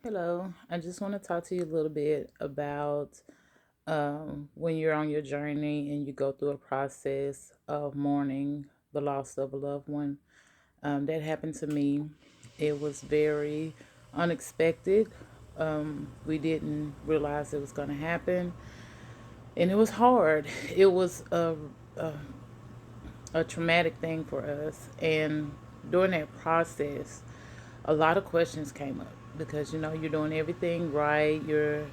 Hello, I just want to talk to you a little bit about when you're on your journey and you go through a process of mourning the loss of a loved one. That happened to me. It was very unexpected. We didn't realize it was going to happen, and it was hard. It was a traumatic thing for us, and during that process, a lot of questions came up because you're doing everything right, you're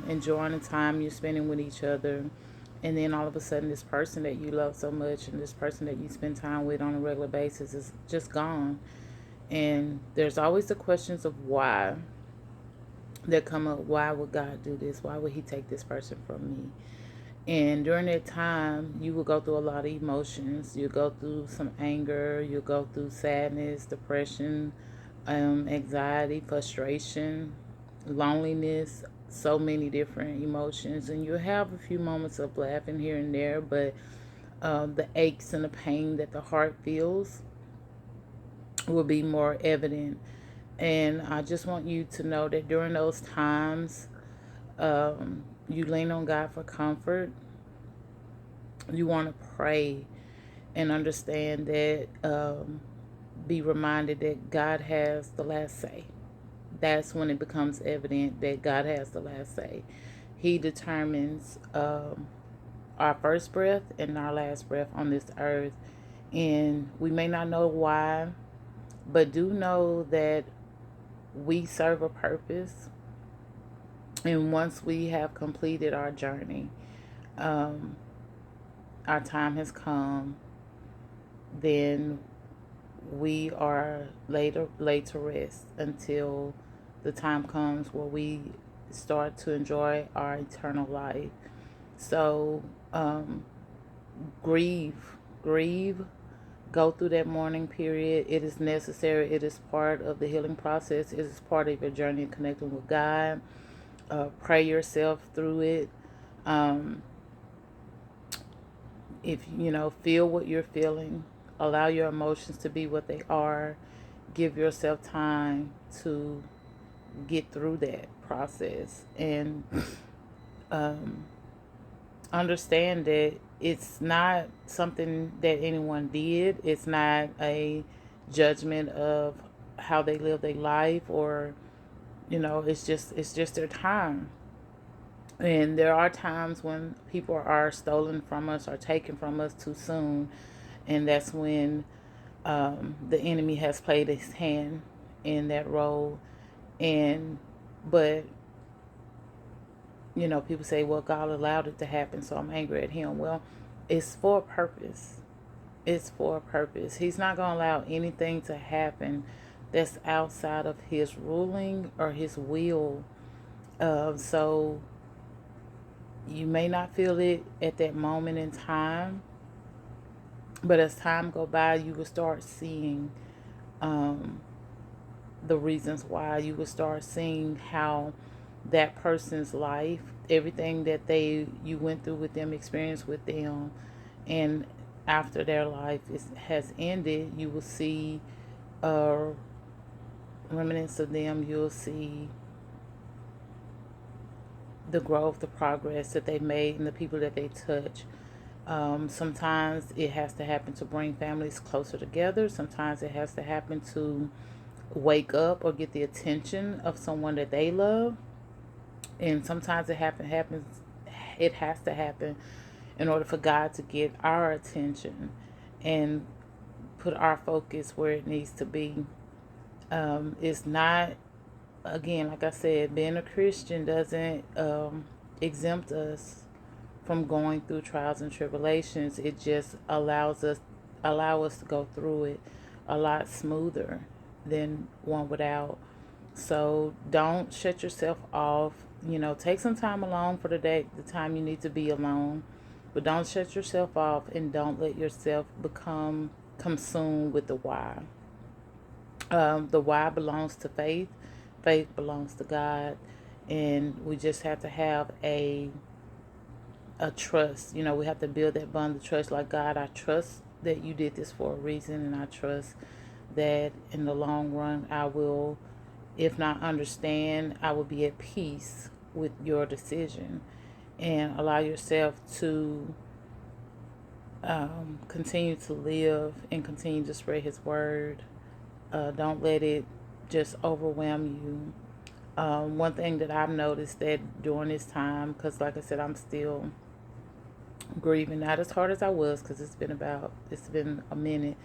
enjoying the time you're spending with each other, and then all of a sudden this person that you love so much and this person that you spend time with on a regular basis is just gone. And there's always the questions of why that come up. Why would God do this? Why would he take this person from me? And during that time, you will go through a lot of emotions. You go through some anger. You go through sadness, depression, anxiety, frustration, loneliness, so many different emotions. And you have a few moments of laughing here and there, but the aches and the pain that the heart feels will be more evident. And I just want you to know that during those times, you lean on God for comfort. You want to pray and understand that, be reminded that God has the last say. That's when it becomes evident that God has the last say. He determines our first breath and our last breath on this earth. And we may not know why, but do know that we serve a purpose. And once we have completed our journey, um, our time has come, then we are laid to rest until the time comes where we start to enjoy our eternal life. So grieve, grieve, go through that mourning period. It is necessary. It is part of the healing process. It is part of your journey connecting with God. Pray yourself through it. Um, if feel what you're feeling, allow your emotions to be what they are. Give yourself time to get through that process, and um, understand that it's not something that anyone did. It's not a judgment of how they live their life, or it's just their time. And there are times when people are stolen from us or taken from us too soon, and that's when the enemy has played his hand in that role. And but people say, well, God allowed it to happen, so I'm angry at him. Well, it's for a purpose. It's for a purpose. He's not going to allow anything to happen that's outside of his ruling or his will. So you may not feel it at that moment in time, but as time go by, you will start seeing um, the reasons why. You will start seeing how that person's life, everything that you went through with them, experienced with them, and after their life has ended, you will see remnants of them. You'll see the growth, the progress that they made, and the people that they touch. Sometimes it has to happen to bring families closer together. Sometimes it has to happen to wake up or get the attention of someone that they love. And sometimes it has to happen in order for God to get our attention and put our focus where it needs to be. It's not, again, like I said, being a Christian doesn't exempt us from going through trials and tribulations. It just allow us to go through it a lot smoother than one without. So don't shut yourself off. Take some time alone for the day, the time you need to be alone. But don't shut yourself off, and don't let yourself become consumed with the why. The why belongs to faith. Faith belongs to God. And we just have to have a trust. We have to build that bond of trust. Like, God, I trust that you did this for a reason, and I trust that in the long run I will if not understand, I will be at peace with your decision. And allow yourself to continue to live and continue to spread His word. Don't let it just overwhelm you. One thing that I've noticed that during this time, because like I said, I'm still grieving, not as hard as I was, because it's been a minute.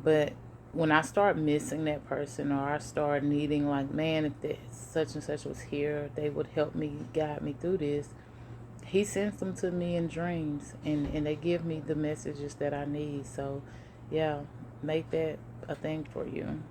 But when I start missing that person, or I start needing, like, man, if that such and such was here, they would help me, guide me through this. He sends them to me in dreams, and they give me the messages that I need. So, yeah, make that a thing for you.